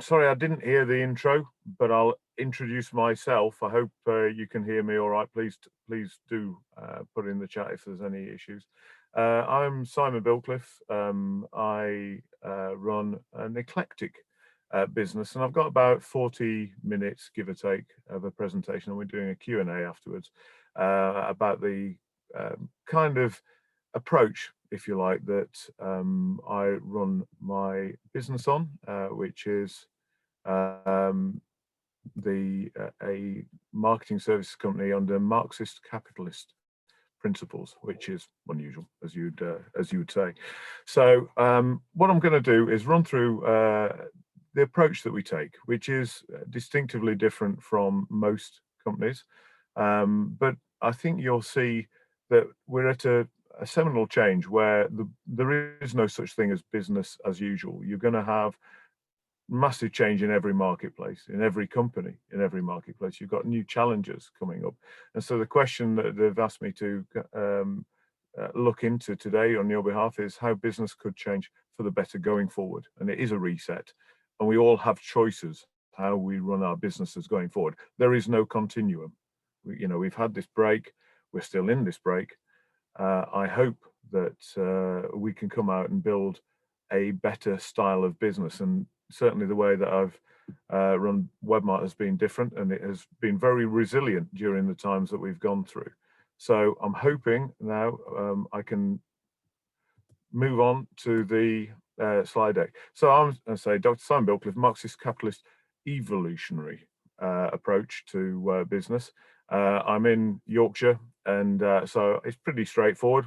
Sorry, I didn't hear the intro, but I'll introduce myself. I hope you can hear me all right. Please do put in the chat if there's any issues. I'm Simon Bilcliffe. I run an eclectic business, and I've got about 40 minutes, give or take, of a presentation, and we're doing a Q&A afterwards about the kind of approach, if you like, that I run my business on, which is um, the a marketing services company under Marxist capitalist principles, which is unusual, as you would say. So what I'm going to do is run through the approach that we take, which is distinctively different from most companies, but I think you'll see that we're at a seminal change where there is no such thing as business as usual. You're going to have massive change in every marketplace, in every company, in every marketplace. You've got new challenges coming up. And so the question that they've asked me to look into today on your behalf is how business could change for the better going forward. And it is a reset. And we all have choices how we run our businesses going forward. There is no continuum. We've had this break. We're still in this break. I hope that we can come out and build a better style of business. And certainly the way that I've run Webmart has been different, and it has been very resilient during the times that we've gone through. So I'm hoping now I can move on to the slide deck. So I say Dr. Simon Bilcliffe, Marxist capitalist evolutionary approach to business. I'm in Yorkshire, and so it's pretty straightforward.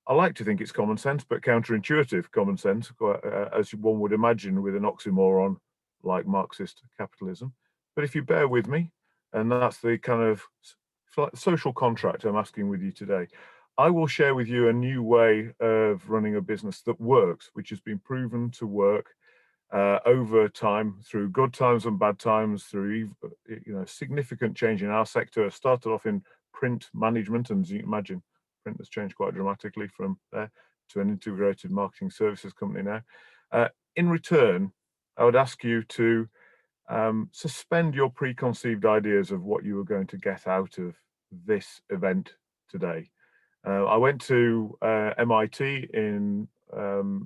I like to think it's common sense, but counterintuitive common sense, as one would imagine with an oxymoron like Marxist capitalism. But if you bear with me, and that's the kind of social contract I'm asking with you today, I will share with you a new way of running a business that works, which has been proven to work over time, through good times and bad times, through significant change in our sector. I started off in print management, and as you can imagine, print has changed quite dramatically from there to an integrated marketing services company now. In return, I would ask you to suspend your preconceived ideas of what you were going to get out of this event today. I went to MIT in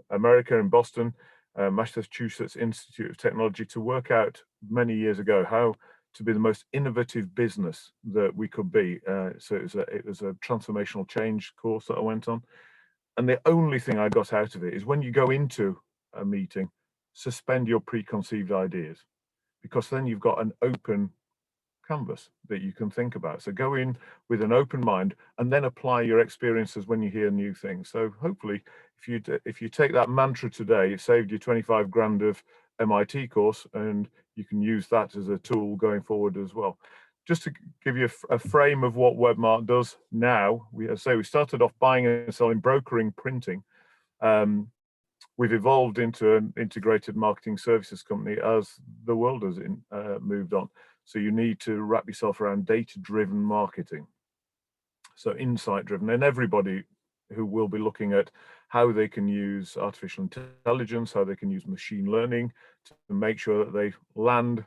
America, in Boston, Massachusetts Institute of Technology, to work out many years ago how to be the most innovative business that we could be. So it was a transformational change course that I went on. And the only thing I got out of it is, when you go into a meeting, suspend your preconceived ideas, because then you've got an open canvas that you can think about. So go in with an open mind and then apply your experiences when you hear new things. So hopefully, if you take that mantra today, it saved you 25 grand of MIT course, and you can use that as a tool going forward as well. Just to give you a frame of what Webmart does now, we started off buying and selling, brokering, printing. We've evolved into an integrated marketing services company as the world has moved on. So you need to wrap yourself around data-driven marketing, so insight-driven, and everybody who will be looking at how they can use artificial intelligence, how they can use machine learning to make sure that they land,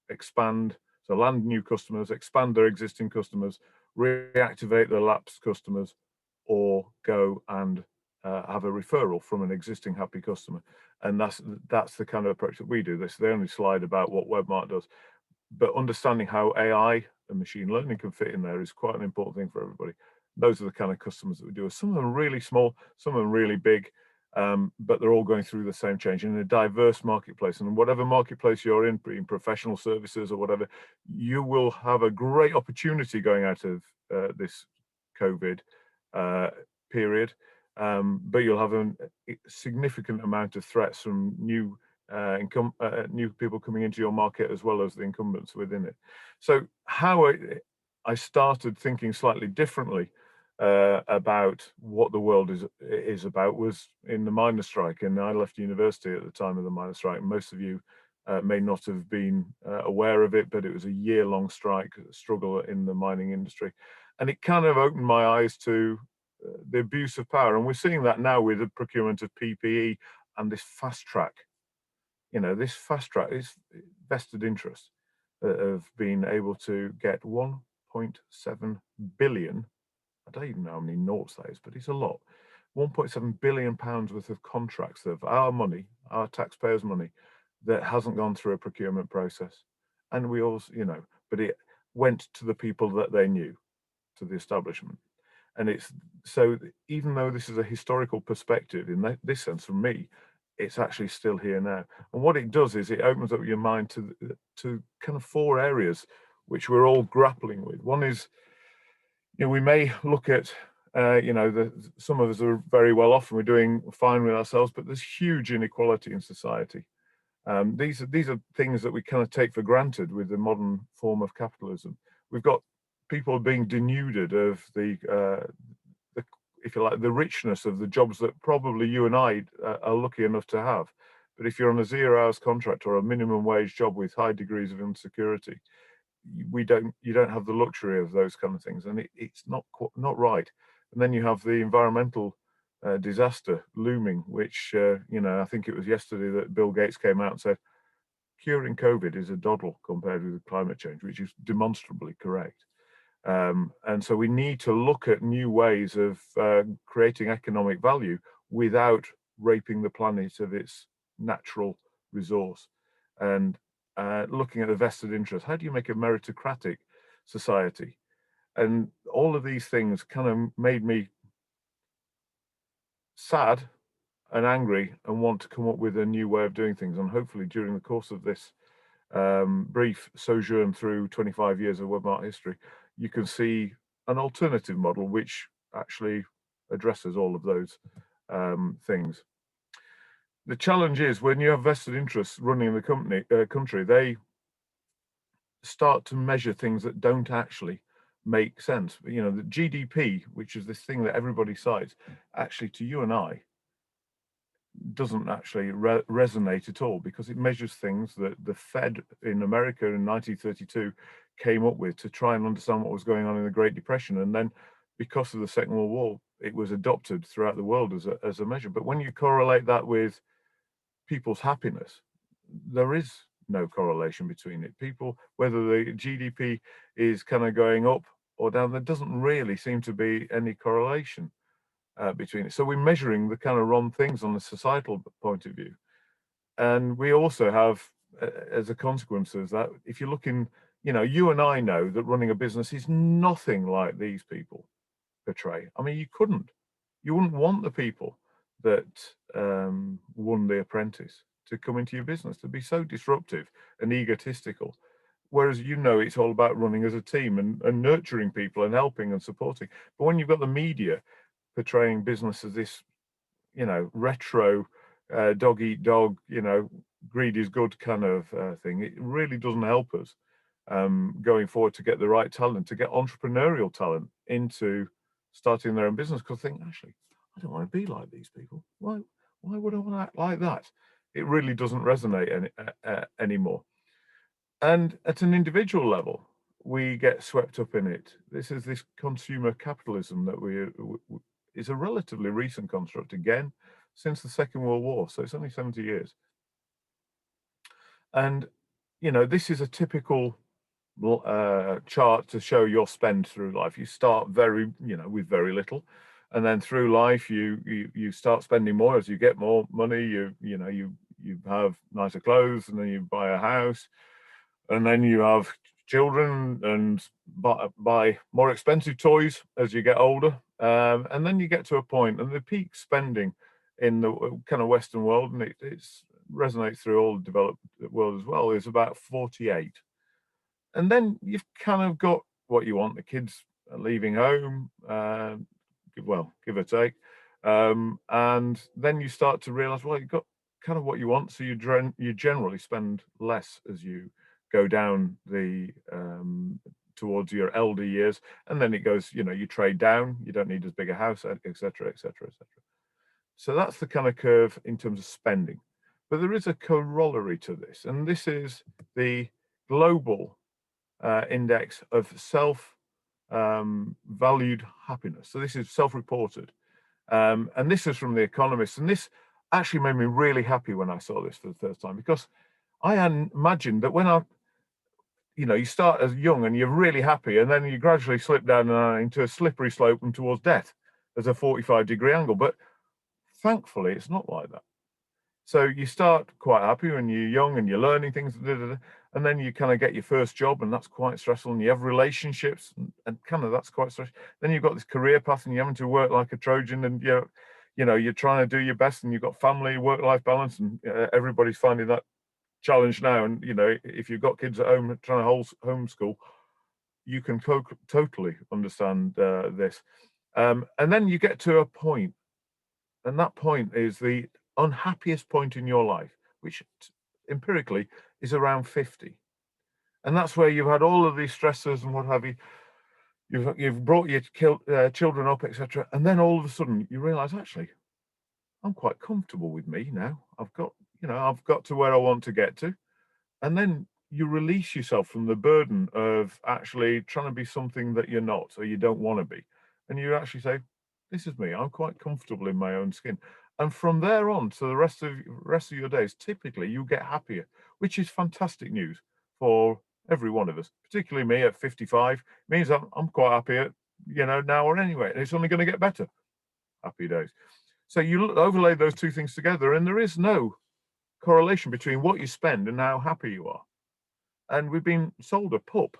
expand, so land new customers, expand their existing customers, reactivate their lapsed customers, or go and have a referral from an existing happy customer. And that's the kind of approach that we do. This is the only slide about what Webmart does. But understanding how AI and machine learning can fit in there is quite an important thing for everybody. Those are the kind of customers that we do. Some of them are really small, some of them really big, but they're all going through the same change in a diverse marketplace. And whatever marketplace you're in professional services or whatever, you will have a great opportunity going out of this COVID period, but you'll have a significant amount of threats from new people coming into your market, as well as the incumbents within it. So how I started thinking slightly differently about what the world is about was in the miners' strike. And I left university at the time of the miners' strike. Most of you may not have been aware of it, but it was a year-long struggle in the mining industry. And it kind of opened my eyes to the abuse of power. And we're seeing that now with the procurement of PPE and this fast track this fast track is vested interest of being able to get 1.7 billion. I don't even know how many noughts that is, but it's a lot. 1.7 billion pounds worth of contracts of our money, our taxpayers' money, that hasn't gone through a procurement process. And we also, but it went to the people that they knew, to the establishment. And it's so, even though this is a historical perspective in this sense, for me, it's actually still here now. And what it does is it opens up your mind to kind of four areas which we're all grappling with. One is, we may look at, some of us are very well off and we're doing fine with ourselves, but there's huge inequality in society. These are things that we kind of take for granted with the modern form of capitalism. We've got people being denuded of the if you like, the richness of the jobs that probably you and I are lucky enough to have. But if you're on a 0 hours contract or a minimum wage job with high degrees of insecurity, you don't have the luxury of those kind of things, and it's not right. And then you have the environmental disaster looming, which I think it was yesterday that Bill Gates came out and said curing COVID is a doddle compared with climate change, which is demonstrably correct. And so we need to look at new ways of creating economic value without raping the planet of its natural resource. And looking at the vested interest, how do you make a meritocratic society? And all of these things kind of made me sad and angry and want to come up with a new way of doing things. And hopefully during the course of this brief sojourn through 25 years of Webmart history, you can see an alternative model which actually addresses all of those things. The challenge is when you have vested interests running in the country, they start to measure things that don't actually make sense. The GDP, which is this thing that everybody cites, actually to you and I doesn't actually resonate at all, because it measures things that the Fed in America in 1932 came up with to try and understand what was going on in the Great Depression. And then because of the Second World War, it was adopted throughout the world as a measure. But when you correlate that with people's happiness, there is no correlation between it. People, whether the GDP is kind of going up or down, there doesn't really seem to be any correlation between it. So we're measuring the kind of wrong things on the societal point of view. And we also have, as a consequence of that, if you're looking, you and I know that running a business is nothing like these people portray. I mean, you wouldn't want the people that won The Apprentice to come into your business, to be so disruptive and egotistical. Whereas it's all about running as a team and nurturing people and helping and supporting. But when you've got the media portraying business as this, retro dog eat dog, greed is good kind of thing, it really doesn't help us going forward to get the right talent, to get entrepreneurial talent into starting their own business. Because I think, actually, I don't want to be like these people. Why would I want to act like that? It really doesn't resonate anymore. And at an individual level, we get swept up in it. This consumer capitalism that is a relatively recent construct, again, since the Second World War. So it's only 70 years. And, this is a typical chart to show your spend through life. You start with very little. And then through life, you start spending more as you get more money. You have nicer clothes, and then you buy a house, and then you have children and buy more expensive toys as you get older. And then you get to a point, and the peak spending in the kind of Western world, and it resonates through all the developed world as well, is about 48. And then you've kind of got what you want. The kids are leaving home, give or take. And then you start to realize, well, you've got kind of what you want. So you generally spend less as you go down towards your elder years. And then it goes, you trade down, you don't need as big a house, et cetera, et cetera, et cetera. So that's the kind of curve in terms of spending. But there is a corollary to this, and this is the global index of valued happiness. So this is self-reported. And this is from The Economist. And this, actually made me really happy when I saw this for the first time, because I hadn't imagined that when you start as young and you're really happy, and then you gradually slip down into a slippery slope and towards death as a 45-degree angle. But thankfully, it's not like that. So you start quite happy when you're young and you're learning things, and then you kind of get your first job, and that's quite stressful, and you have relationships, and kind of that's quite stressful. Then you've got this career path, and you're having to work like a Trojan, and you're trying to do your best, and you've got family, work-life balance, and everybody's finding that challenge now. And if you've got kids at home trying to homeschool, you can totally understand this. And then you get to a point, and that point is the unhappiest point in your life, which empirically is around 50. And that's where you've had all of these stressors and what have you. You've brought your children up, etc. And then all of a sudden you realize, actually, I'm quite comfortable with me now. I've got to where I want to get to. And then you release yourself from the burden of actually trying to be something that you're not, or you don't want to be. And you actually say, this is me. I'm quite comfortable in my own skin. And from there on to the rest of your days, typically you get happier, which is fantastic news for every one of us, particularly me at 55. Means I'm quite happy at, now or anyway. And it's only going to get better. Happy days. So you overlay those two things together, and there is no correlation between what you spend and how happy you are. And we've been sold a pup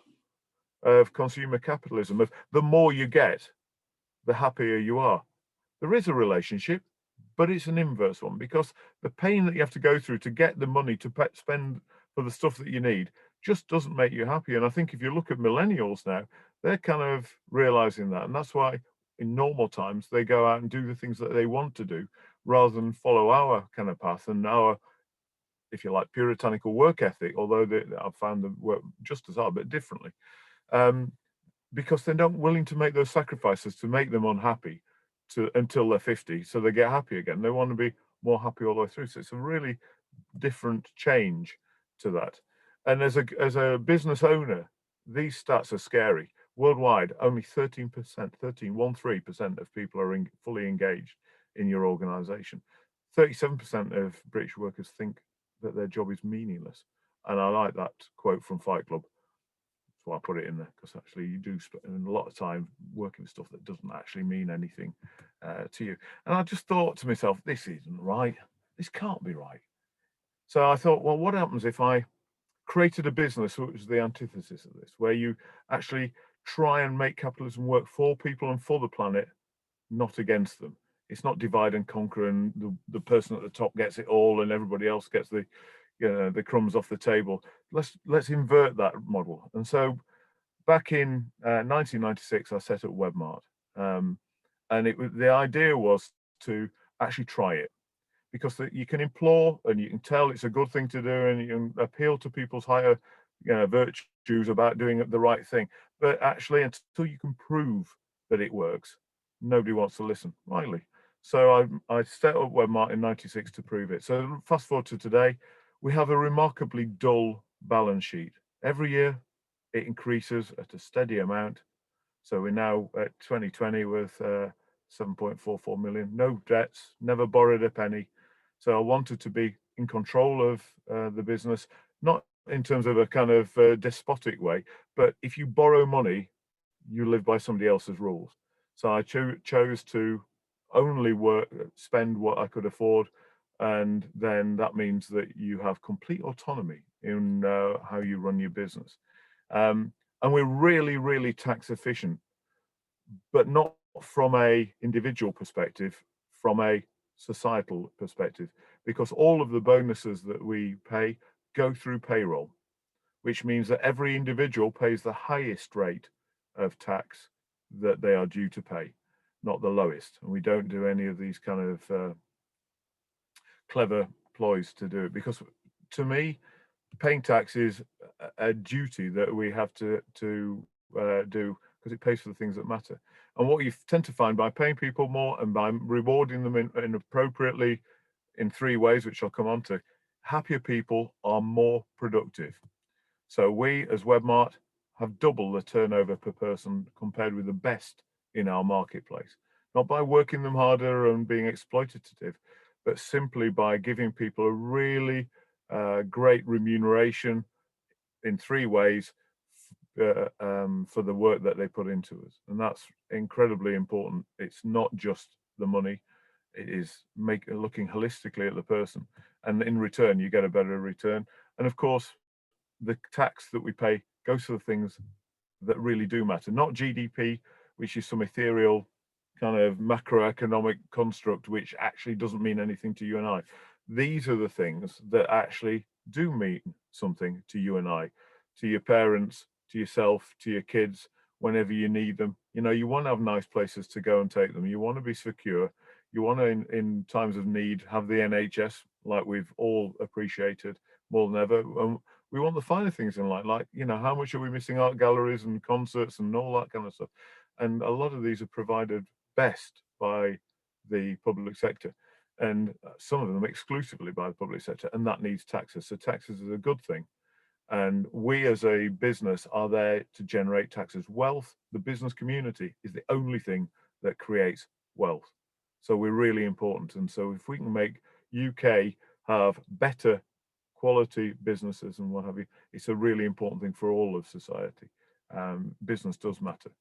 of consumer capitalism, of the more you get, the happier you are. There is a relationship, but it's an inverse one, because the pain that you have to go through to get the money to spend for the stuff that you need just doesn't make you happy. And I think if you look at millennials now, they're kind of realizing that. And that's why in normal times, they go out and do the things that they want to do rather than follow our kind of path and our, if you like, puritanical work ethic, although I've found them work just as hard, but differently, because they're not willing to make those sacrifices to make them unhappy until they're 50, so they get happy again. They want to be more happy all the way through. So it's a really different change to that. And as a business owner, these stats are scary. Worldwide, only 13%, 13% of people are fully engaged in your organization. 37% of British workers think that their job is meaningless. And I like that quote from Fight Club. That's why I put it in there, because actually you do spend a lot of time working with stuff that doesn't actually mean anything to you. And I just thought to myself, this isn't right. This can't be right. So I thought, well, what happens if I created a business which was the antithesis of this, where you actually try and make capitalism work for people and for the planet, not against them. It's not divide and conquer, and the person at the top gets it all and everybody else gets the crumbs off the table. Let's invert that model. And so back in 1996, I set up Webmart, and the idea was to actually try it, because you can implore and you can tell it's a good thing to do, and you can appeal to people's higher virtues about doing the right thing. But actually, until you can prove that it works, nobody wants to listen, rightly. So I set up Webmart in 96 to prove it. So fast forward to today, we have a remarkably dull balance sheet. Every year, it increases at a steady amount. So we're now at 2020 with 7.44 million, no debts, never borrowed a penny. So I wanted to be in control of the business, not in terms of a kind of despotic way, but if you borrow money, you live by somebody else's rules. So I chose to only spend what I could afford, and then that means that you have complete autonomy in how you run your business. And we're really, really tax efficient, but not from a individual perspective, from a societal perspective, because all of the bonuses that we pay go through payroll, which means that every individual pays the highest rate of tax that they are due to pay, not the lowest. And we don't do any of these kind of clever ploys to do it, because to me, paying tax is a duty that we have to do, because it pays for the things that matter. And what you tend to find by paying people more and by rewarding them in appropriately in three ways, which I'll come on to, happier people are more productive. So we as Webmart have double the turnover per person compared with the best in our marketplace, not by working them harder and being exploitative, but simply by giving people a really great remuneration in three ways for the work that they put into us. And that's incredibly important. It's not just the money, it is looking holistically at the person. And in return, you get a better return. And of course, the tax that we pay goes to the things that really do matter, not GDP, which is some ethereal kind of macroeconomic construct, which actually doesn't mean anything to you and I. These are the things that actually do mean something to you and I, to your parents, to yourself, to your kids, whenever you need them. You know, you want to have nice places to go and take them. You want to be secure. You want to, in times of need, have the NHS like we've all appreciated more than ever. We want the finer things in life, like, you know, how much are we missing art galleries and concerts and all that kind of stuff. And a lot of these are provided best by the public sector, and some of them exclusively by the public sector, and that needs taxes. So taxes is a good thing. And we as a business are there to generate taxes. Wealth, the business community, is the only thing that creates wealth. So we're really important. And so if we can make UK have better quality businesses and what have you, it's a really important thing for all of society. Business does matter.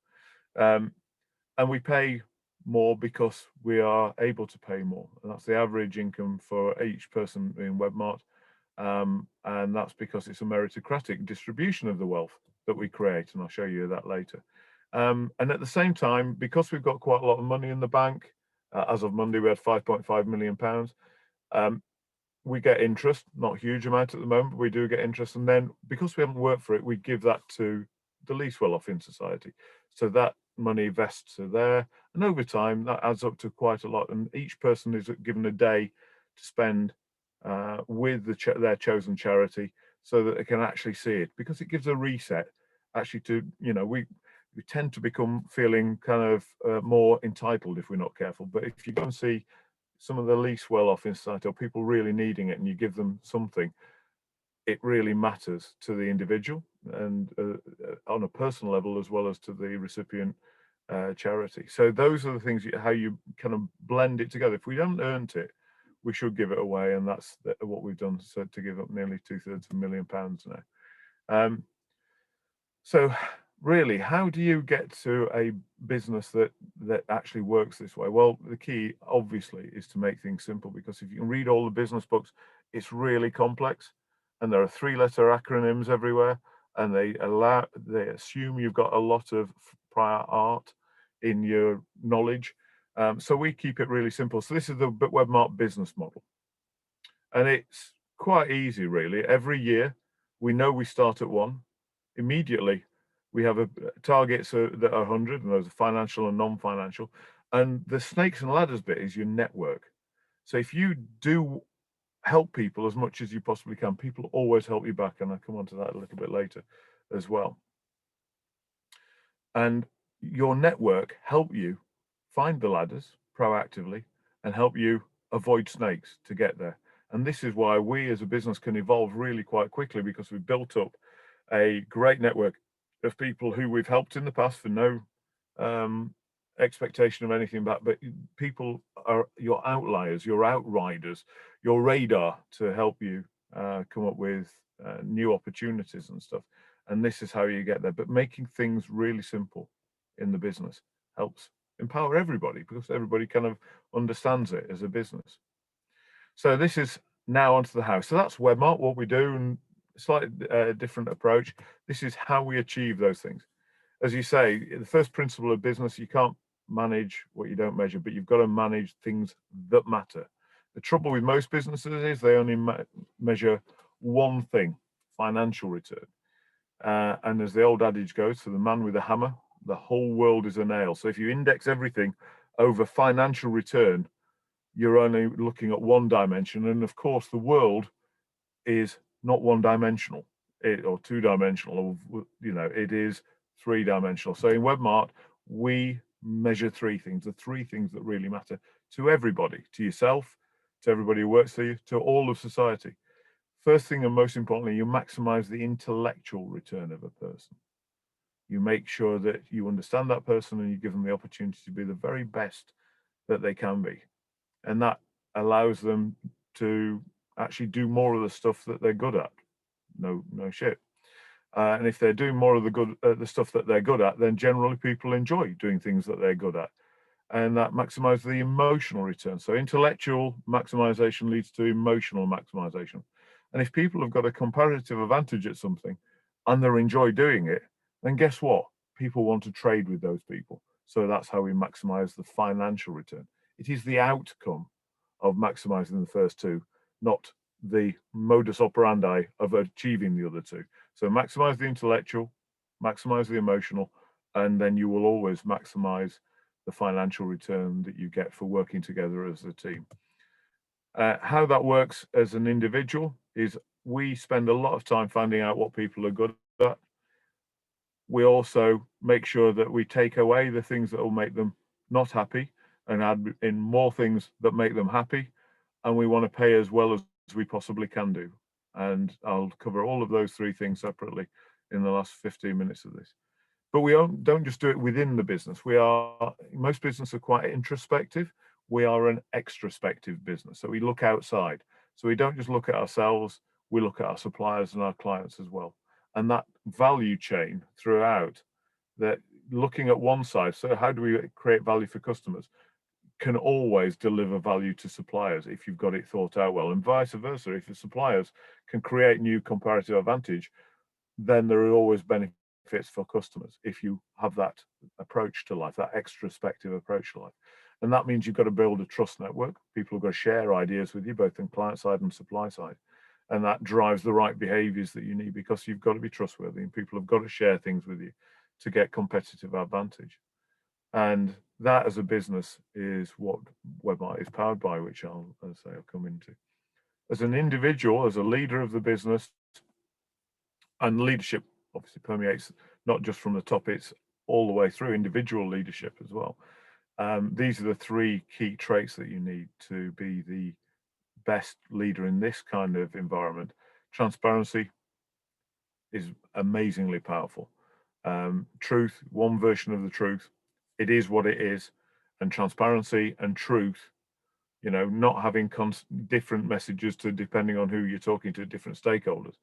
And we pay more because we are able to pay more. And that's the average income for each person in Webmart. And that's because it's a meritocratic distribution of the wealth that we create. And I'll show you that later. And at the same time, because we've got quite a lot of money in the bank, as of Monday, we had £5.5 million. We get interest, not a huge amount at the moment, but we do get interest. And then because we haven't worked for it, we give that to the least well off in society. So that money vests are there. And over time, that adds up to quite a lot. And each person is given a day to spend with their chosen charity so that they can actually see it, because it gives a reset actually to, you know, we tend to become feeling kind of more entitled if we're not careful. But if you go and see some of the least well-off in society or people really needing it and you give them something, it really matters to the individual and on a personal level as well as to the recipient charity. So those are the things, how you kind of blend it together. If we haven't earned it, we should give it away, and that's what we've done, so to give up nearly £2/3 of £1 million now. So really, how do you get to a business that actually works this way? Well, the key obviously is to make things simple, because if you can read all the business books, it's really complex, and there are three-letter acronyms everywhere, and they assume you've got a lot of prior art in your knowledge. So we keep it really simple. So this is the Webmart business model, and it's quite easy really. Every year we know we start at one. Immediately we have targets that are 100, and those are financial and non-financial. And the snakes and ladders bit is your network. So if you do help people as much as you possibly can, people always help you back, and I'll come on to that a little bit later as well. And your network help you find the ladders proactively and help you avoid snakes to get there. And this is why we as a business can evolve really quite quickly, because we've built up a great network of people who we've helped in the past for no expectation of anything back. But people are your outliers, your outriders, your radar to help you come up with new opportunities and stuff. And this is how you get there. But making things really simple in the business helps empower everybody, because everybody kind of understands it as a business. So this is now onto the house. So that's Webmart, what we do, and slightly different approach. This is how we achieve those things. As you say, the first principle of business, you can't manage what you don't measure, but you've got to manage things that matter. The trouble with most businesses is they only measure one thing: financial return. And as the old adage goes, to the man with a hammer, the whole world is a nail. So if you index everything over financial return, you're only looking at one dimension. And of course, the world is not one dimensional or two dimensional, or, you know, it is three dimensional. So in Webmart, we measure three things, the three things that really matter to everybody, to yourself, to everybody who works for you, to all of society. First thing, and most importantly, you maximize the intellectual return of a person. You make sure that you understand that person and you give them the opportunity to be the very best that they can be. And that allows them to actually do more of the stuff that they're good at. No shit. And if they're doing more of the stuff that they're good at, then generally people enjoy doing things that they're good at, and that maximizes the emotional return. So intellectual maximization leads to emotional maximization. And if people have got a comparative advantage at something and they enjoy doing it, then guess what? People want to trade with those people. So that's how we maximize the financial return. It is the outcome of maximizing the first two, not the modus operandi of achieving the other two. So maximize the intellectual, maximize the emotional, and then you will always maximize the financial return that you get for working together as a team. How that works as an individual is we spend a lot of time finding out what people are good at. We also make sure that we take away the things that will make them not happy and add in more things that make them happy. And we want to pay as well as we possibly can do. And I'll cover all of those three things separately in the last 15 minutes of this. But we don't just do it within the business. Most businesses are quite introspective. We are an extrospective business. So we look outside. So we don't just look at ourselves, we look at our suppliers and our clients as well. And that value chain throughout, that looking at one side, so how do we create value for customers, can always deliver value to suppliers if you've got it thought out well, and vice versa. If the suppliers can create new comparative advantage, then there are always benefits for customers if you have that approach to life, that extrospective approach to life. And that means you've got to build a trust network. People have got to share ideas with you, both on client side and supply side. And that drives the right behaviors that you need, because you've got to be trustworthy and people have got to share things with you to get competitive advantage. And that as a business is what Webmart is powered by, which I'll come into. As an individual, as a leader of the business, and leadership obviously permeates not just from the top, it's all the way through individual leadership as well. These are the three key traits that you need to be the best leader in this kind of environment. Transparency is amazingly powerful. Truth, one version of the truth, it is what it is. And transparency and truth, not having different messages to depending on who you're talking to, different stakeholders.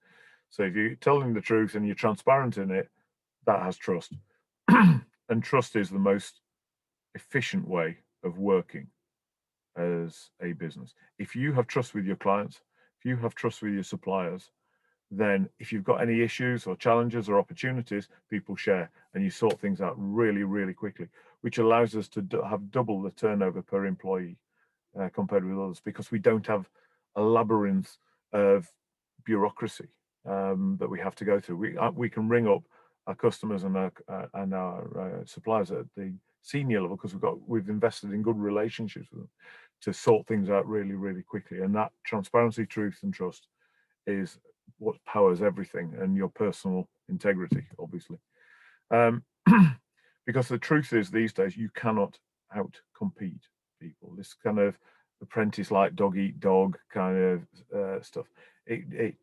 So if you're telling the truth and you're transparent in it, that has trust. And trust is the most efficient way of working as a business. If you have trust with your clients, if you have trust with your suppliers, then if you've got any issues or challenges or opportunities, people share and you sort things out really, really quickly, which allows us to have double the turnover per employee compared with others, because we don't have a labyrinth of bureaucracy that we have to go through. We can ring up our customers and our suppliers at the senior level, because we've invested in good relationships with them to sort things out really, really quickly. And that transparency, truth, and trust is what powers everything, and your personal integrity, obviously. Because the truth is, these days, you cannot out-compete people. This kind of apprentice like dog eat dog kind of stuff. It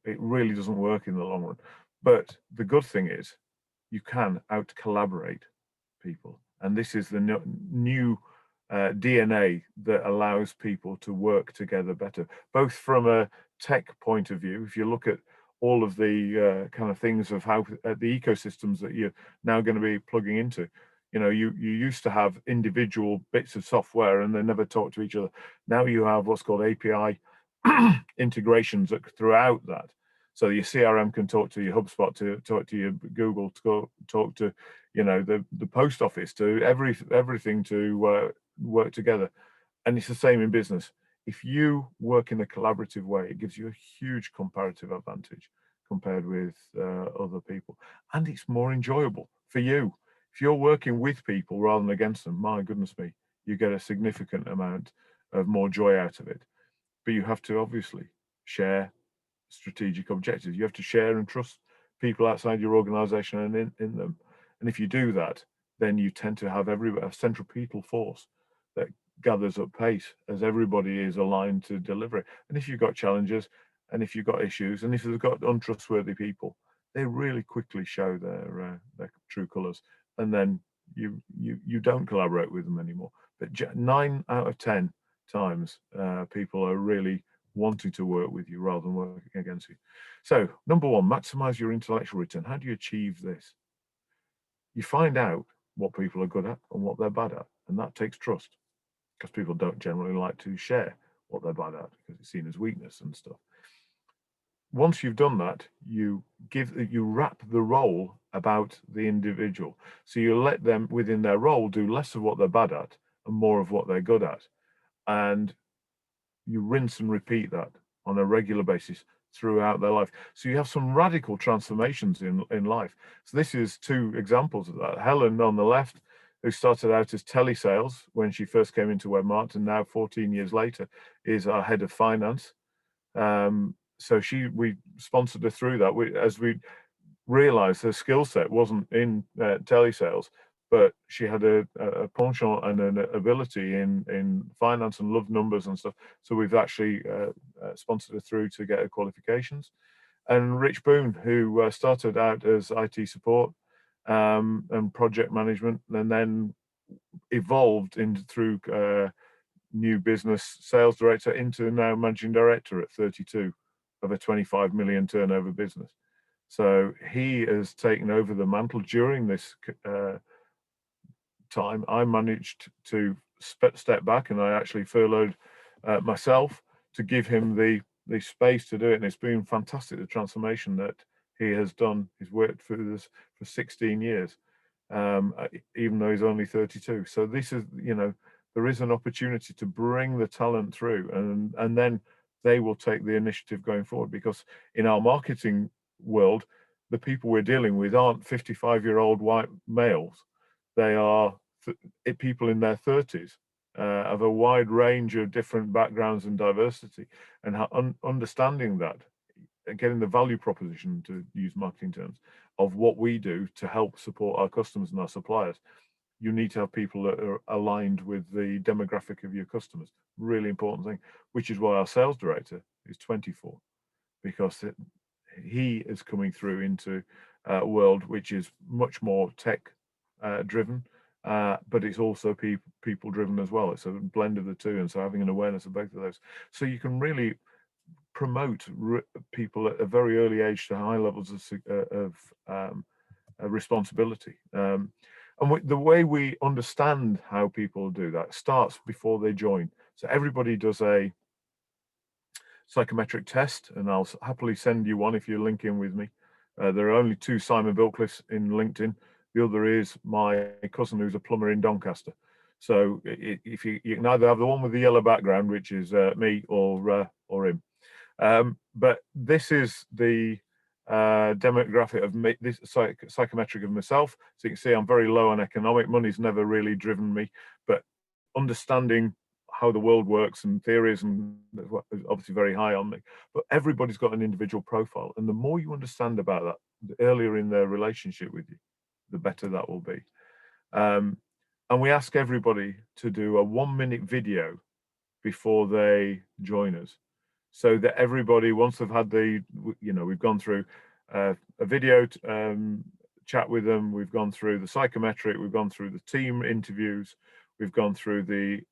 really doesn't work in the long run. But the good thing is you can out collaborate people. And this is the new DNA that allows people to work together better, both from a tech point of view. If you look at all of the kind of things of how the ecosystems that you're now going to be plugging into, you used to have individual bits of software and they never talk to each other. Now you have what's called API integrations throughout that. So your CRM can talk to your HubSpot, to talk to your Google, to talk to, the post office, to everything to work together. And it's the same in business. If you work in a collaborative way, it gives you a huge comparative advantage compared with other people. And it's more enjoyable for you. If you're working with people rather than against them, my goodness me, you get a significant amount of more joy out of it. But you have to obviously share strategic objectives. You have to share and trust people outside your organization and in them. And if you do that, then you tend to have a centripetal force that gathers up pace as everybody is aligned to deliver it. And if you've got challenges, and if you've got issues, and if you've got untrustworthy people, they really quickly show their true colors, and then you don't collaborate with them anymore. But 9 out of 10 times people are really wanting to work with you rather than working against you. So number one, maximize your intellectual return. How do you achieve this? You find out what people are good at and what they're bad at, and that takes trust, because people don't generally like to share what they're bad at because it's seen as weakness and stuff. Once you've done that, you wrap the role about the individual. So you let them within their role do less of what they're bad at and more of what they're good at. And you rinse and repeat that on a regular basis throughout their life. So you have some radical transformations in life. So this is two examples of that. Helen on the left, who started out as telesales when she first came into Webmart, and now 14 years later is our head of finance. So we sponsored her through that. As we realized her skill set wasn't in telesales, but she had a penchant and an ability in finance and loved numbers and stuff. So we've actually sponsored her through to get her qualifications. And Rich Boone, who started out as IT support and project management, and then evolved through new business sales director into now managing director at 32 of a 25 million turnover business. So he has taken over the mantle during this time. I managed to step back, and I actually furloughed myself to give him the space to do it. And it's been fantastic, the transformation that he has done. He's worked for this for 16 years, even though he's only 32. So this is, there is an opportunity to bring the talent through, and then they will take the initiative going forward, because in our marketing world, the people we're dealing with aren't 55-year-old white males. They are people in their 30s of a wide range of different backgrounds and diversity, and understanding that and getting the value proposition, to use marketing terms, of what we do to help support our customers and our suppliers. You need to have people that are aligned with the demographic of your customers. Really important thing, which is why our sales director is 24, because he is coming through into a world which is much more tech driven, but it's also people driven as well. It's a blend of the two, and so having an awareness of both of those, so you can really promote people at a very early age to high levels of responsibility. And the way we understand how people do that starts before they join. So everybody does a psychometric test, and I'll happily send you one if you link in with me. There are only two Simon Bilcliffs in LinkedIn. The other is my cousin, who's a plumber in Doncaster. So if you can either have the one with the yellow background, which is me, or him. But this is the demographic of me, this psychometric of myself. So you can see I'm very low on economic. Money's never really driven me, but understanding how the world works and theories and is obviously very high on me. But everybody's got an individual profile, and the more you understand about that, the earlier in their relationship with you, the better that will be. And we ask everybody to do a 1-minute video before they join us, so that everybody, once they've had we've gone through a video chat with them, we've gone through the psychometric, we've gone through the team interviews, we've gone through the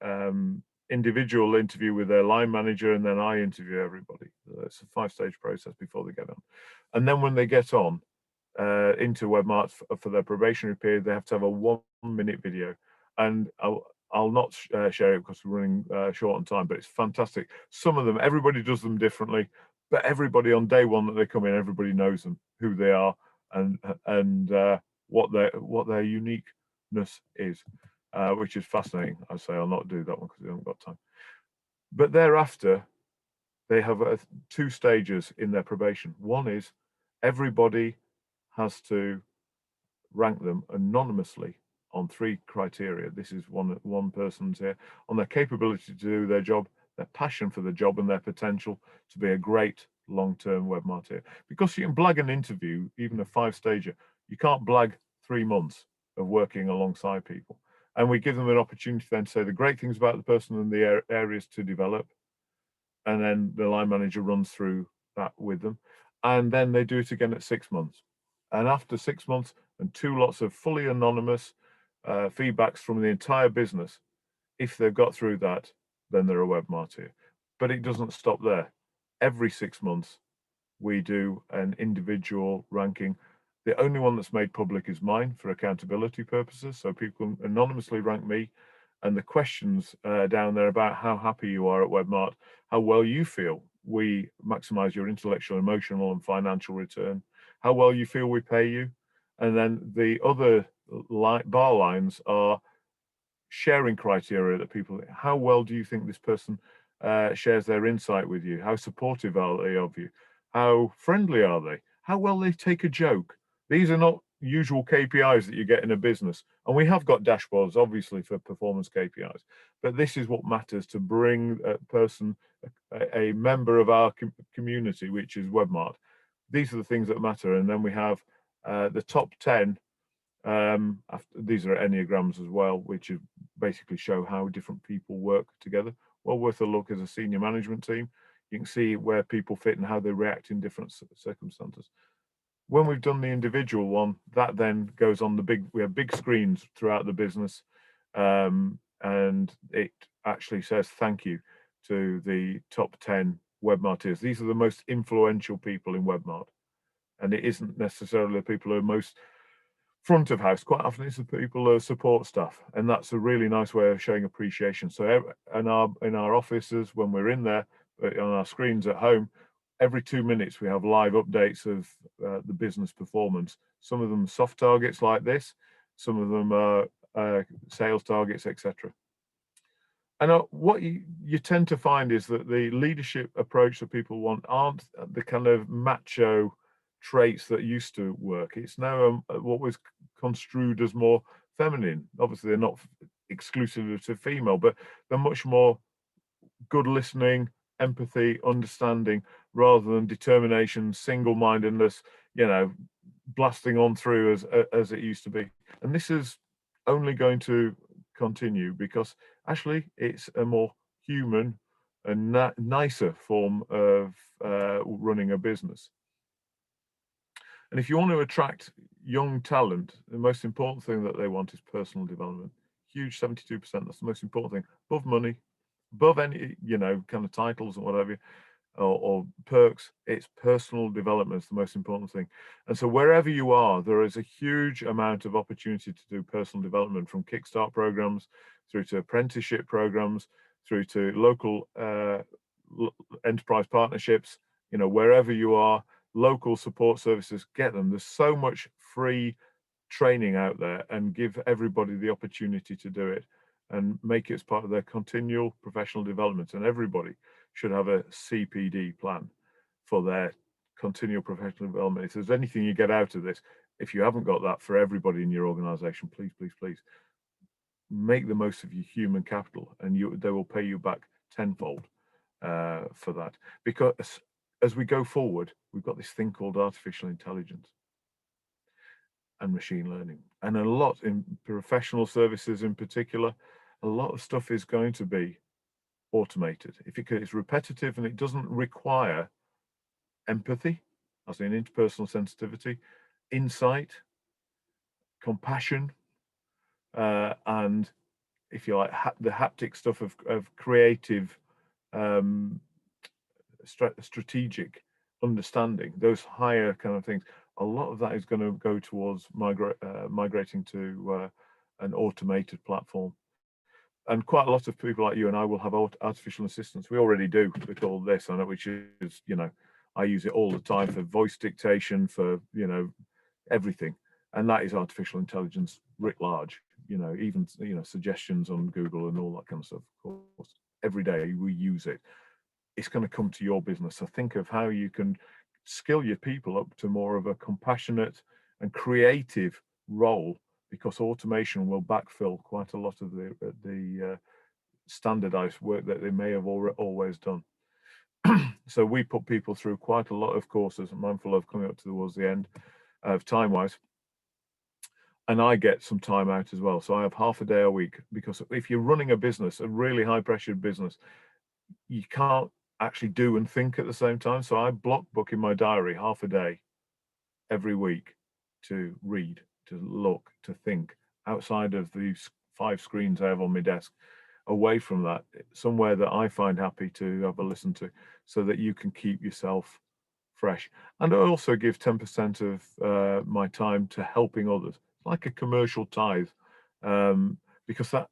individual interview with their line manager, and then I interview everybody. It's a 5-stage process before they get on. And then when they get on into Webmart for their probationary period, they have to have a 1-minute video. And I'll not share it because we're running short on time, but it's fantastic. Some of them, everybody does them differently, but everybody on day one that they come in, everybody knows them, who they are, and what their uniqueness is, which is fascinating. I say I'll not do that one because we haven't got time. But thereafter, they have 2 stages in their probation. One is everybody has to rank them anonymously on 3 criteria. This is one person's here, on their capability to do their job, their passion for the job, and their potential to be a great long-term webmarketer. Because you can blag an interview, even a 5-stager, you can't blag 3 months of working alongside people. And we give them an opportunity then to say the great things about the person and the areas to develop. And then the line manager runs through that with them. And then they do it again at 6 months. And after 6 months and 2 lots of fully anonymous feedbacks from the entire business, if they've got through that, then they're a Webmarteer. But it doesn't stop there. Every 6 months, we do an individual ranking. The only one that's made public is mine for accountability purposes. So people can anonymously rank me. And the questions down there about how happy you are at Webmart, how well you feel we maximize your intellectual, emotional, and financial return, how well you feel we pay you. And then the other bar lines are sharing criteria that people, how well do you think this person shares their insight with you? How supportive are they of you? How friendly are they? How well they take a joke? These are not usual KPIs that you get in a business. And we have got dashboards, obviously, for performance KPIs. But this is what matters to bring a person, a member of our community, which is Webmart. These are the things that matter. And then we have the top 10. These are enneagrams as well, which basically show how different people work together. Well worth a look as a senior management team. You can see where people fit and how they react in different circumstances. When we've done the individual one, that then goes on we have big screens throughout the business, and it actually says thank you to the top 10 Webmarters. These are the most influential people in Webmart, and it isn't necessarily the people who are most front of house. Quite often it's the people who support staff, and that's a really nice way of showing appreciation. So in our offices, when we're in there, on our screens at home, every 2 minutes we have live updates of the business performance. Some of them soft targets like this, some of them are sales targets, etc. And what you tend to find is that the leadership approach that people want aren't the kind of macho traits that used to work. It's now what was construed as more feminine. Obviously, they're not exclusive to female, but they're much more good listening, empathy, understanding, rather than determination, single-mindedness, blasting on through as it used to be. And this is only going to continue because actually it's a more human and nicer form of running a business. And if you want to attract young talent, the most important thing that they want is personal development. Huge 72%. That's the most important thing. Above money, above any, kind of titles or whatever, or perks, it's personal development is the most important thing. And so wherever you are, there is a huge amount of opportunity to do personal development, from Kickstart programs through to apprenticeship programs, through to local enterprise partnerships. Wherever you are, local support services, get them. There's so much free training out there, and give everybody the opportunity to do it and make it as part of their continual professional development. And everybody should have a CPD plan for their continual professional development. If there's anything you get out of this, if you haven't got that for everybody in your organization, please, please, please make the most of your human capital, and they will pay you back tenfold for that. Because as we go forward, we've got this thing called artificial intelligence and machine learning. And a lot in professional services in particular, a lot of stuff is going to be automated. If it's repetitive and it doesn't require empathy, as in interpersonal sensitivity, insight, compassion, and if you like, the haptic stuff of creative, strategic understanding, those higher kind of things, a lot of that is going to go towards migrating to an automated platform. And quite a lot of people like you and I will have artificial assistants. We already do with all this, I know, which is, I use it all the time for voice dictation, for, everything. And that is artificial intelligence writ large, even, suggestions on Google and all that kind of stuff. Of course, every day we use it. It's going to come to your business. So think of how you can skill your people up to more of a compassionate and creative role, because automation will backfill quite a lot of the standardized work that they may have always done. So we put people through quite a lot of courses. I'm mindful of coming up towards the end of time-wise, and I get some time out as well. So I have half a day a week, because if you're running a business, a really high-pressured business, you can't actually do and think at the same time. So I book in my diary half a day every week to read, to look, to think outside of these 5 screens I have on my desk. away from that, somewhere that I find happy to have a listen to, so that you can keep yourself fresh. And I also give 10% of my time to helping others, like a commercial tithe, um, because that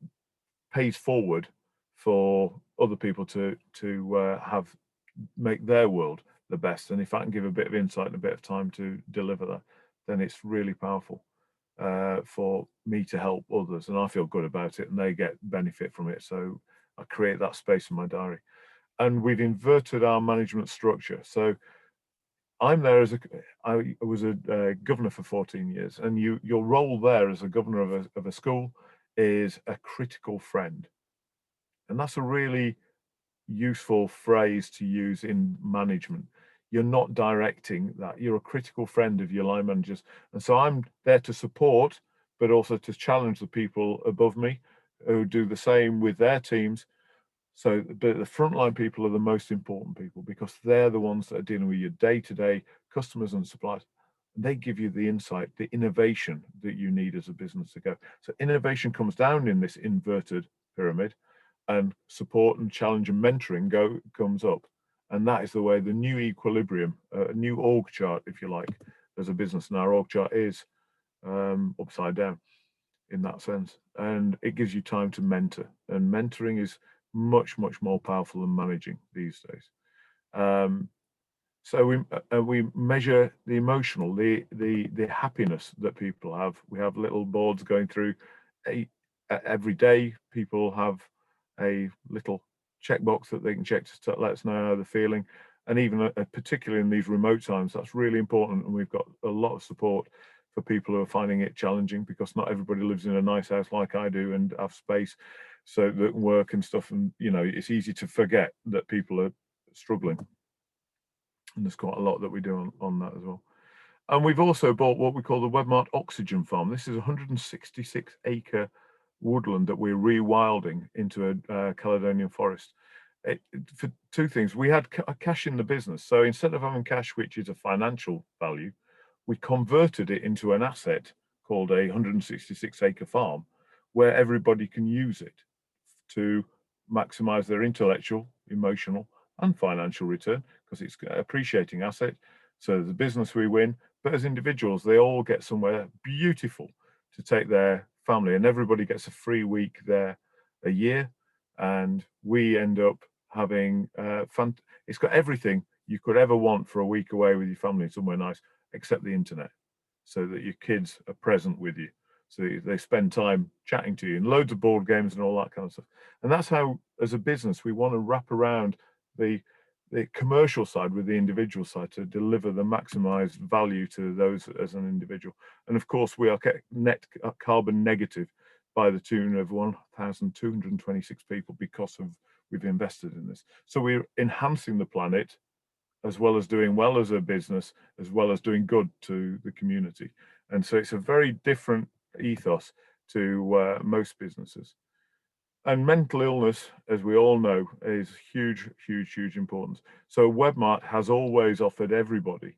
pays forward for other people to have make their world the best. And if I can give a bit of insight and a bit of time to deliver that, then it's really powerful for me to help others, and I feel good about it, and they get benefit from it. So I create that space in my diary, and we've inverted our management structure. So I'm there as I was a governor for 14 years, and your role there as a governor of a school is a critical friend, and that's a really useful phrase to use in management. You're not directing that. You're a critical friend of your line managers. And so I'm there to support, but also to challenge the people above me who do the same with their teams. So, but the frontline people are the most important people, because they're the ones that are dealing with your day-to-day customers and suppliers. And they give you the insight, the innovation that you need as a business to go. So innovation comes down in this inverted pyramid, and support and challenge and mentoring comes up. And that is the way the new equilibrium, a new org chart, if you like, as a business. And our org chart is upside down in that sense. And it gives you time to mentor. And mentoring is much, much more powerful than managing these days. Um, so we measure the emotional, the happiness that people have. We have little boards going through every day. People have a little checkbox that they can check to let us know how they're feeling, and even particularly in these remote times, that's really important. And we've got a lot of support for people who are finding it challenging, because not everybody lives in a nice house like I do and have space so that work and stuff. And it's easy to forget that people are struggling. And there's quite a lot that we do on that as well. And we've also bought what we call the Webmart Oxygen Farm. This is a 166-acre woodland that we're rewilding into a Caledonian forest. For two things. We had cash in the business. So instead of having cash, which is a financial value, we converted it into an asset called a 166-acre farm, where everybody can use it to maximize their intellectual, emotional, and financial return, because it's an appreciating asset. So the business we win, but as individuals, they all get somewhere beautiful to take their family, and everybody gets a free week there a year. And we end up having fun. It's got everything you could ever want for a week away with your family somewhere nice, except the internet, so that your kids are present with you. So they spend time chatting to you, and loads of board games and all that kind of stuff. And that's how, as a business, we want to wrap around the commercial side with the individual side to deliver the maximized value to those as an individual. And of course, we are net carbon negative by the tune of 1,226 people, because of we've invested in this. So we're enhancing the planet, as well as doing well as a business, as well as doing good to the community. And so it's a very different ethos to most businesses. And mental illness, as we all know, is huge, huge, huge importance. So Webmart has always offered everybody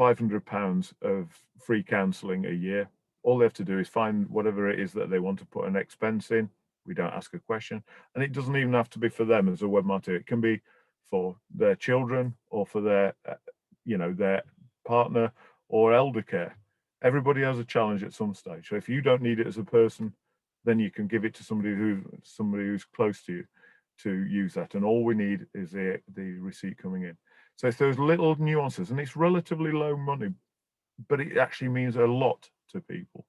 £500 of free counselling a year. All they have to do is find whatever it is that they want to put an expense in. We don't ask a question. And it doesn't even have to be for them as a webmaster. It can be for their children, or for their partner, or elder care. Everybody has a challenge at some stage. So if you don't need it as a person, then you can give it to somebody who's close to you to use that. And all we need is the receipt coming in. So it's those little nuances, and it's relatively low money, but it actually means a lot to people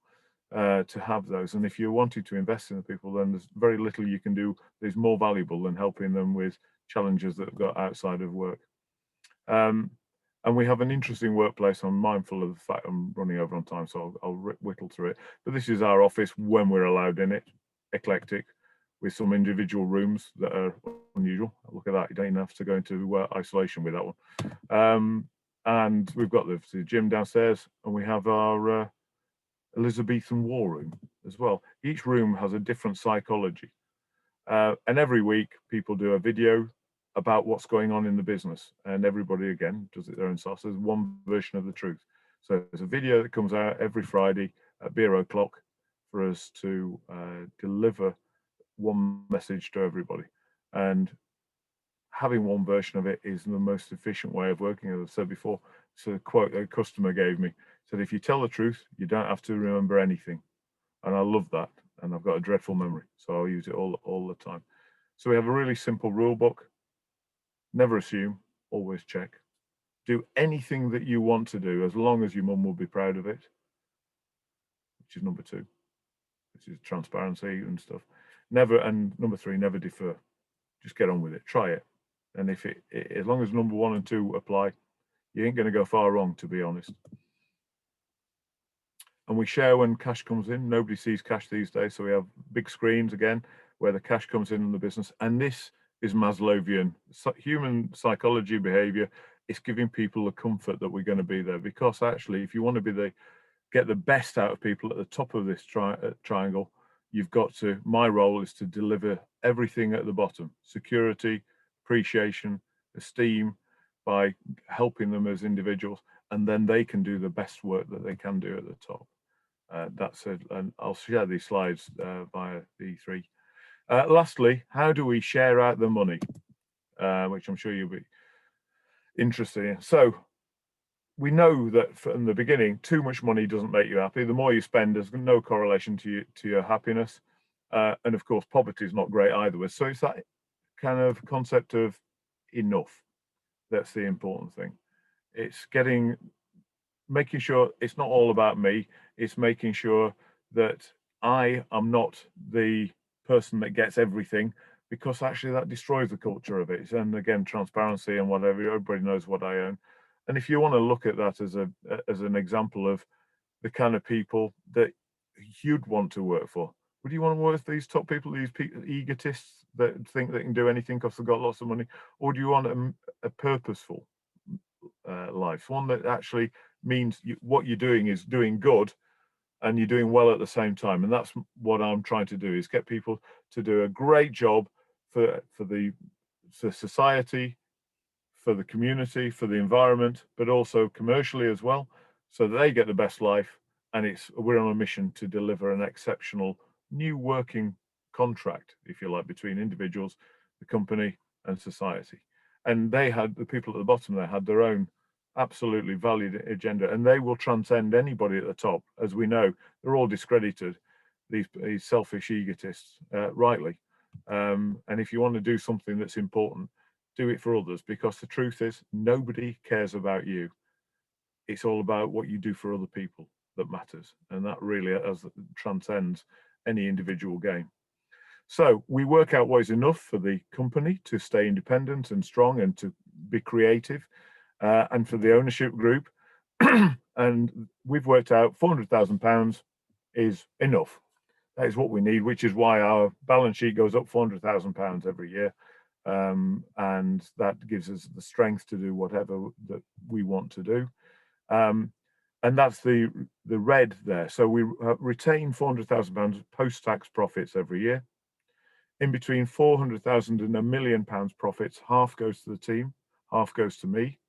to have those. And if you're wanting to invest in the people, then there's very little you can do that is more valuable than helping them with challenges that they've got outside of work. And we have an interesting workplace. I'm mindful of the fact I'm running over on time, so I'll whittle through it. But this is our office when we're allowed in it, eclectic, with some individual rooms that are unusual. Look at that, you don't even have to go into isolation with that one. And we've got the gym downstairs, and we have our Elizabethan war room as well. Each room has a different psychology. And every week people do a video about what's going on in the business, and everybody again does it their own style. So there's one version of the truth. So there's a video that comes out every Friday at 0:00 for us to deliver one message to everybody. And having one version of it is the most efficient way of working, as I said before. So a quote a customer gave me said, if you tell the truth, you don't have to remember anything. And I love that. And I've got a dreadful memory, so I'll use it all the time. So we have a really simple rule book. Never assume, always check. Do anything that you want to do as long as your mum will be proud of it, which is number 2, which is transparency and stuff. Never, and number 3, never defer. Just get on with it, try it. And if it as long as number 1 and 2 apply, you ain't going to go far wrong, to be honest. And we share when cash comes in. Nobody sees cash these days, so we have big screens again where the cash comes in the business. And this is Maslowian human psychology behavior. It's giving people the comfort that we're going to be there, because actually, if you want to be get the best out of people at the top of this triangle, you've got to. My role is to deliver everything at the bottom: security, appreciation, esteem, by helping them as individuals, and then they can do the best work that they can do at the top. That's it, and I'll share these slides via E3. Lastly, how do we share out the money, which I'm sure you'll be interested in. So we know that from the beginning, too much money doesn't make you happy. The more you spend, there's no correlation to your happiness, and of course, poverty is not great either. So it's that kind of concept of enough. That's the important thing. It's making sure it's not all about me. It's making sure that I am not the person that gets everything, because actually that destroys the culture of it. And again, transparency and whatever, everybody knows what I own. And if you want to look at that as an example of the kind of people that you'd want to work for, would you want to work for these top people, these egotists that think they can do anything because they've got lots of money, or do you want a purposeful life, one that actually means what you're doing is doing good and you're doing well at the same time? And that's what I'm trying to do, is get people to do a great job for society, for the community, for the environment, but also commercially as well, so that they get the best life. And we're on a mission to deliver an exceptional new working contract, if you like, between individuals, the company, and society. And the people at the bottom there had their own absolutely valid agenda, and they will transcend anybody at the top. As we know, they're all discredited, these selfish egotists, rightly. And if you want to do something that's important, do it for others, because the truth is, nobody cares about you. It's all about what you do for other people that matters, and that really transcends any individual gain. So we work out what is enough for the company to stay independent and strong and to be creative, and for the ownership group. And we've worked out £400,000 is enough. That is what we need, which is why our balance sheet goes up £400,000 every year. And that gives us the strength to do whatever that we want to do. And that's the red there. So we retain £400,000 post-tax profits every year. In between 400,000 and £1 million profits, half goes to the team, half goes to me.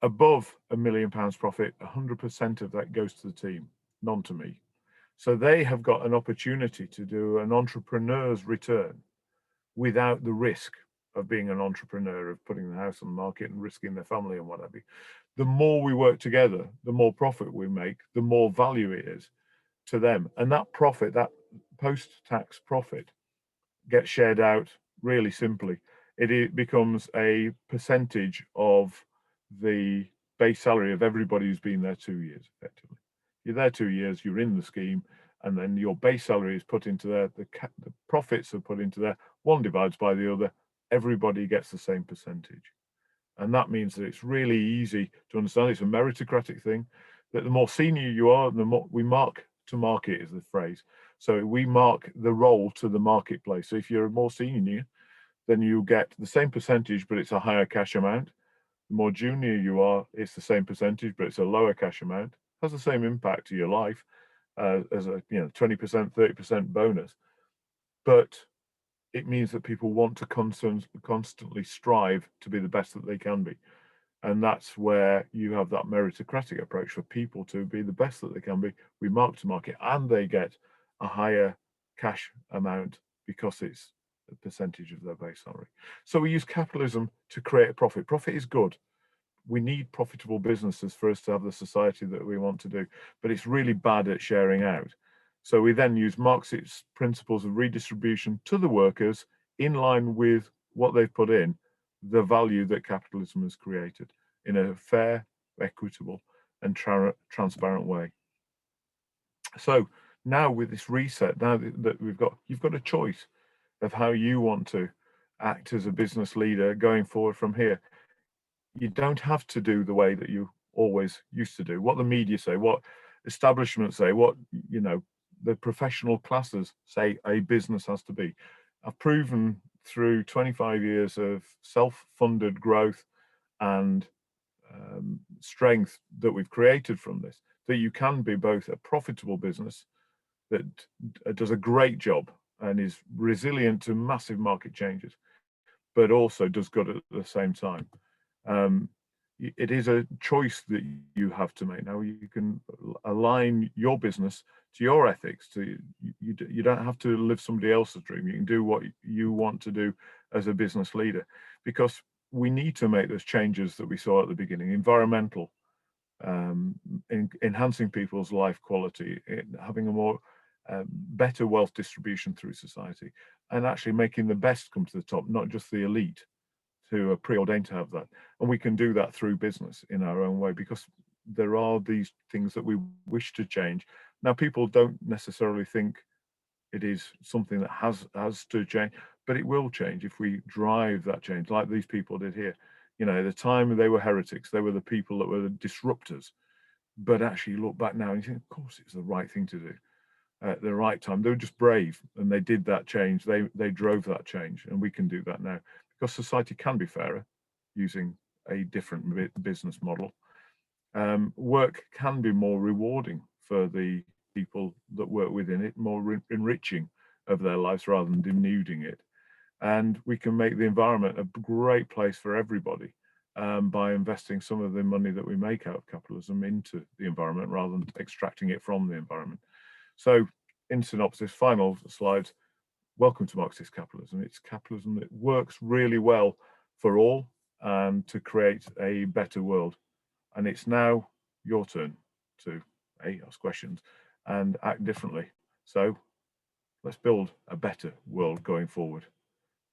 Above £1 million profit, 100% of that goes to the team, none to me. So they have got an opportunity to do an entrepreneur's return without the risk of being an entrepreneur, of putting the house on the market and risking their family and what have you. The more we work together, the more profit we make, the more value it is to them. And that profit, that post-tax profit, gets shared out really simply. It becomes a percentage of the base salary of everybody who's been there 2 years, effectively. You're there 2 years, you're in the scheme, and then your base salary is put into there, the profits are put into there, one divides by the other, everybody gets the same percentage. And that means that it's really easy to understand. It's a meritocratic thing, that the more senior you are, the more we mark to market is the phrase. So we mark the role to the marketplace. So if you're a more senior, then you get the same percentage, but it's a higher cash amount. The more junior you are, it's the same percentage, but it's a lower cash amount. It has the same impact to your life as a 20%, 30% bonus. But it means that people want to constantly strive to be the best that they can be. And that's where you have that meritocratic approach for people to be the best that they can be. We mark to market, and they get a higher cash amount because it's a percentage of their base salary. So we use capitalism to create a profit. Profit is good. We need profitable businesses for us to have the society that we want to do, but it's really bad at sharing out. So we then use Marxist principles of redistribution to the workers in line with what they've put in, the value that capitalism has created in a fair, equitable, and transparent way. So now with this reset, now that you've got a choice of how you want to act as a business leader going forward from here. You don't have to do the way that you always used to do, what the media say, what establishments say, what, you know, the professional classes say a business has to be. I've proven through 25 years of self-funded growth and strength that we've created from this, that you can be both a profitable business that does a great job and is resilient to massive market changes, but also does good at the same time. It is a choice that you have to make. Now you can align your business to your ethics. You don't have to live somebody else's dream. You can do what you want to do as a business leader, because we need to make those changes that we saw at the beginning. Environmental, enhancing people's life quality, having a more better wealth distribution through society, and actually making the best come to the top, not just the elite who are preordained to have that. And we can do that through business in our own way, because there are these things that we wish to change. Now, people don't necessarily think it is something that has to change, but it will change if we drive that change, like these people did here. You know, at the time they were heretics, they were the people that were the disruptors. But actually, you look back now and you think, of course, it's the right thing to do at the right time. They were just brave, and they did that change. They drove that change, and we can do that now, because society can be fairer using a different business model. Work can be more rewarding for the people that work within it, more enriching of their lives rather than denuding it. And we can make the environment a great place for everybody by investing some of the money that we make out of capitalism into the environment rather than extracting it from the environment. So in synopsis, final slides, welcome to Marxist capitalism. It's capitalism that works really well for all and to create a better world. And it's now your turn to ask questions and act differently. So let's build a better world going forward.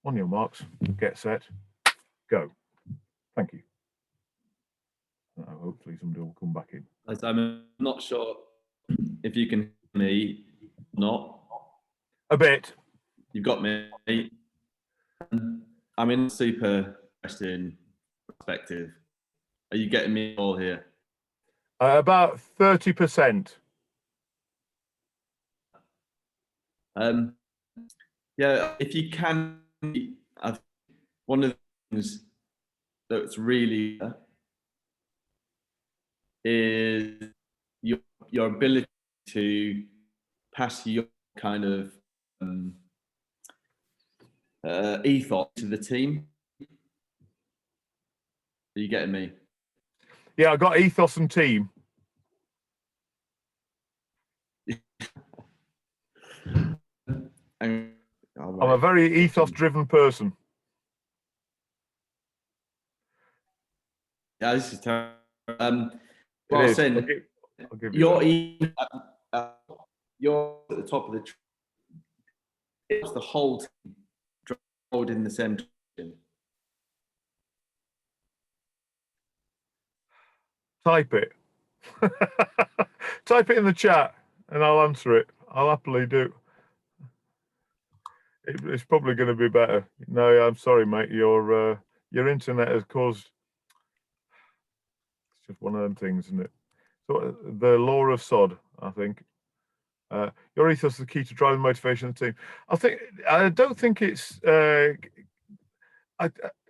On your marks, get set, go. Thank you. Hopefully somebody will come back in. I'm not sure if you can hear me or not. A bit. You've got me. I'm in a super interesting perspective. Are you getting me all here? About 30%. Yeah, if you can, one of the things that's really is your ability to pass your kind of ethos to the team. Are you getting me? Yeah, I got ethos and team. I'm a very ethos-driven person. Yeah, this is terrible. Well, I'll give you you're at the top of the tree. It's the whole team rolled in the same direction. Type it. Type it in the chat and I'll answer it. I'll happily do. It's probably going to be better. No, I'm sorry, mate. Your internet has caused. It's just one of them things, isn't it? So the law of sod, I think. Your ethos is the key to driving motivation of the team. I don't think it's. I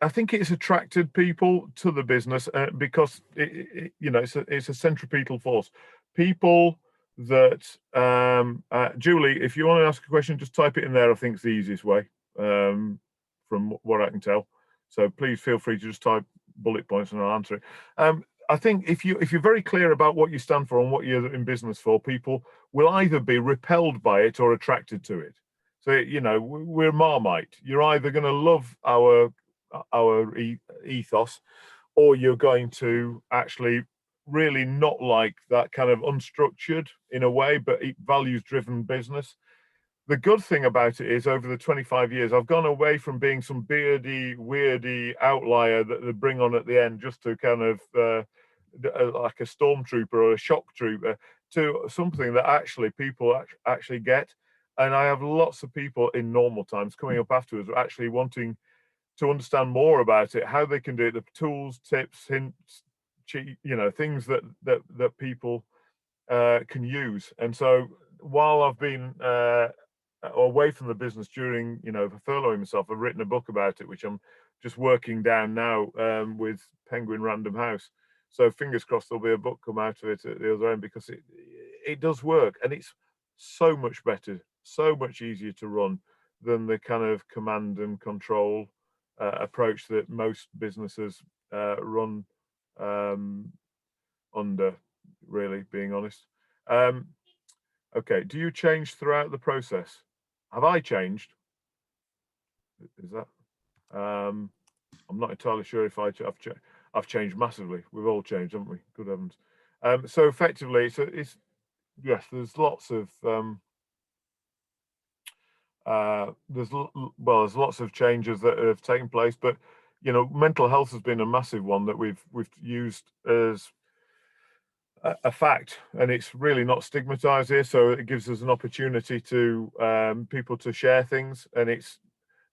think it's attracted people to the business because you know, it's a centripetal force. People that Julie, if you want to ask a question, just type it in there. I think it's the easiest way from what I can tell. So please feel free to just type bullet points and I'll answer it. I think if you're very clear about what you stand for and what you're in business for, people will either be repelled by it or attracted to it. So, you know, we're Marmite. You're either going to love our ethos, or you're going to actually really not like that kind of unstructured, in a way, but values driven business. The good thing about it is, over the 25 years, I've gone away from being some beardy, weirdy outlier that they bring on at the end just to kind of like a stormtrooper or a shock trooper, to something that actually people actually get. And I have lots of people in normal times coming up afterwards actually wanting to understand more about it, how they can do it, the tools, tips, hints, you know, things that people can use. And so, while I've been away from the business during, you know, furloughing myself, I've written a book about it, which I'm just working down now with Penguin Random House. So fingers crossed there'll be a book come out of it at the other end, because it does work, and it's so much better, so much easier to run than the kind of command and control approach that most businesses run under, really, being honest. Okay, do you change throughout the process? Have I changed? Is that? I'm not entirely sure if I've changed massively. We've all changed, haven't we? Good heavens. So effectively, it's yes. There's lots of there's lots of changes that have taken place, but you know, mental health has been a massive one that we've used as a fact, and it's really not stigmatized here, so it gives us an opportunity to people to share things, and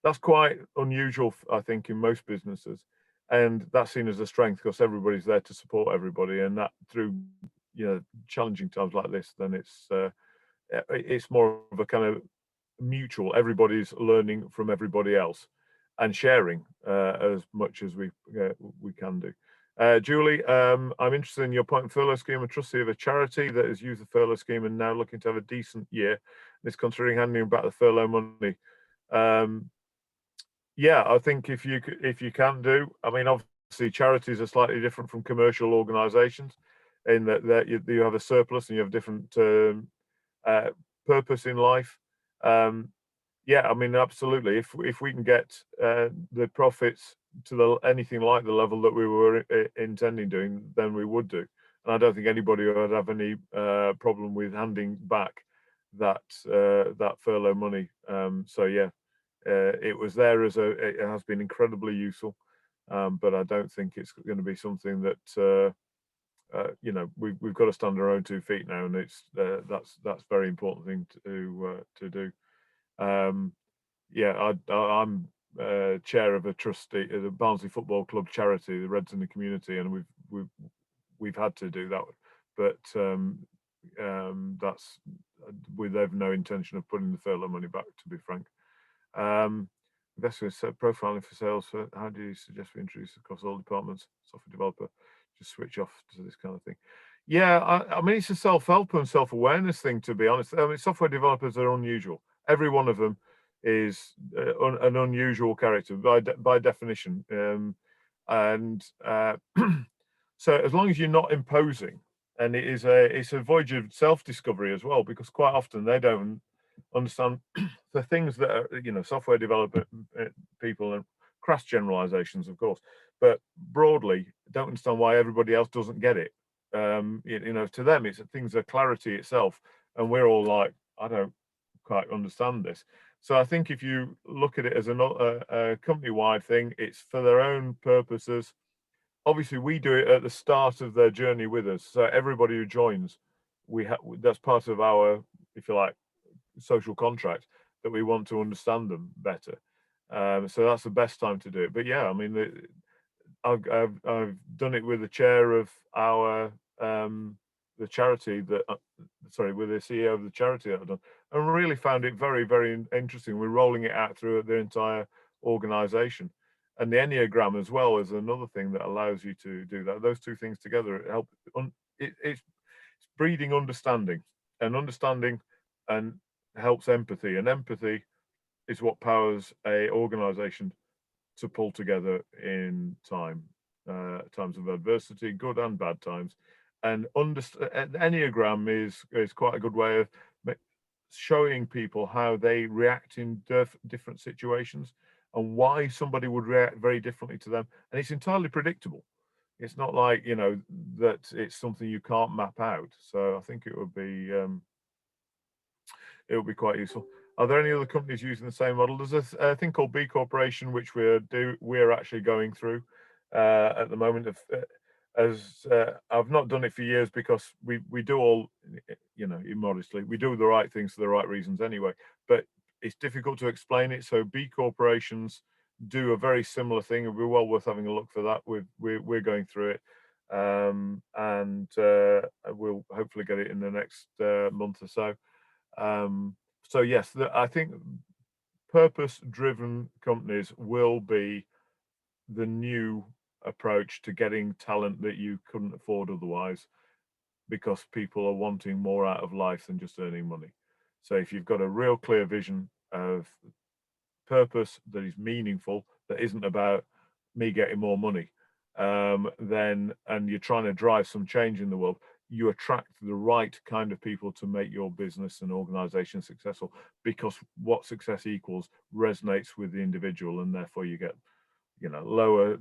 that's quite unusual, I think, in most businesses, and that's seen as a strength because everybody's there to support everybody, and that through, you know, challenging times like this, then it's more of a kind of mutual. Everybody's learning from everybody else and sharing as much as we can do. Julie, I'm interested in your point in furlough scheme. A trustee of a charity that has used the furlough scheme and now looking to have a decent year, and is considering handing back the furlough money. Yeah, I think if you can do, I mean, obviously charities are slightly different from commercial organisations, in that you have a surplus and you have different purpose in life. Yeah, I mean, absolutely. If we can get the profits to anything like the level that we were intending doing, then we would do. And I don't think anybody would have any problem with handing back that furlough money. So yeah, it was there it has been incredibly useful, but I don't think it's going to be something that you know, we've got to stand on our own 2 feet now, and that's very important thing to do. Yeah, I'm chair of a trustee of the Barnsley Football Club charity, the Reds in the Community, and we've had to do that, but that's we have no intention of putting the furlough money back, to be frank. Investors profiling for sales. How do you suggest we introduce across all departments? Software developer, just switch off to this kind of thing. Yeah, I mean, it's a self-help and self-awareness thing, to be honest. I mean, software developers are unusual. Every one of them is an unusual character by definition, and so as long as you're not imposing, and it's a voyage of self-discovery as well, because quite often they don't understand the things that are, you know, software developer people, and crass generalizations, of course, but broadly don't understand why everybody else doesn't get it. You know, to them, it's things are clarity itself, and we're all like, I don't quite understand this. So I think if you look at it as a company-wide thing, it's for their own purposes. Obviously, we do it at the start of their journey with us. So everybody who joins, that's part of our, if you like, social contract, that we want to understand them better. So that's the best time to do it. But yeah, I mean, I've done it with the chair of our the charity that sorry, with the CEO of the charity that I've done, and really found it very, very interesting. We're rolling it out through the entire organization, and the Enneagram as well is another thing that allows you to do that. Those two things together help. It's breeding understanding, and helps empathy, and empathy is what powers a organization to pull together in times of adversity, good and bad times. And Enneagram is quite a good way of showing people how they react in different situations and why somebody would react very differently to them. And it's entirely predictable. It's not like, you know, that it's something you can't map out. So I think it would be quite useful. Are there any other companies using the same model? There's a thing called B Corporation, which we're actually going through at the moment. I've not done it for years because we do all, you know, immodestly, we do the right things for the right reasons anyway. But it's difficult to explain it. So B corporations do a very similar thing. It'd be well worth having a look for that. We're going through it, and we'll hopefully get it in the next month or so. So yes, I think purpose-driven companies will be the new approach to getting talent that you couldn't afford otherwise, because people are wanting more out of life than just earning money. So if you've got a real clear vision of purpose that is meaningful, that isn't about me getting more money, then, and you're trying to drive some change in the world, you attract the right kind of people to make your business and organization successful, because what success equals resonates with the individual, and therefore you get, you know, lower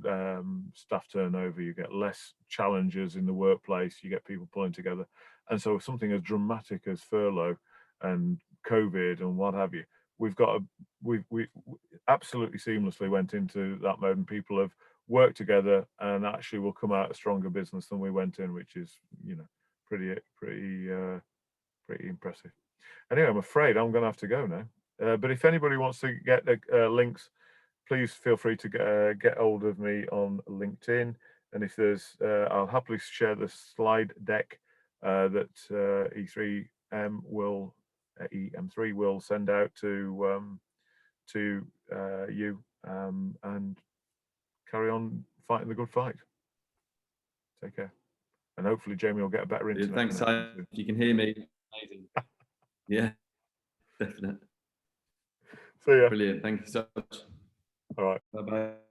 staff turnover, you get less challenges in the workplace, you get people pulling together. And so something as dramatic as furlough and COVID and what have you, we absolutely seamlessly went into that mode, and people have worked together and actually will come out a stronger business than we went in, which is, you know, pretty impressive. Anyway, I'm afraid I'm going to have to go now. But if anybody wants to get links, please feel free to get hold of me on LinkedIn. And if there's, I'll happily share the slide deck that E3M will, EM3 will send out to you, and carry on fighting the good fight. Take care. And hopefully Jamie will get a better internet. Thanks, Simon. If you can hear me, amazing. Yeah, definitely. See ya. Brilliant. Thank you so much. All right. Bye-bye.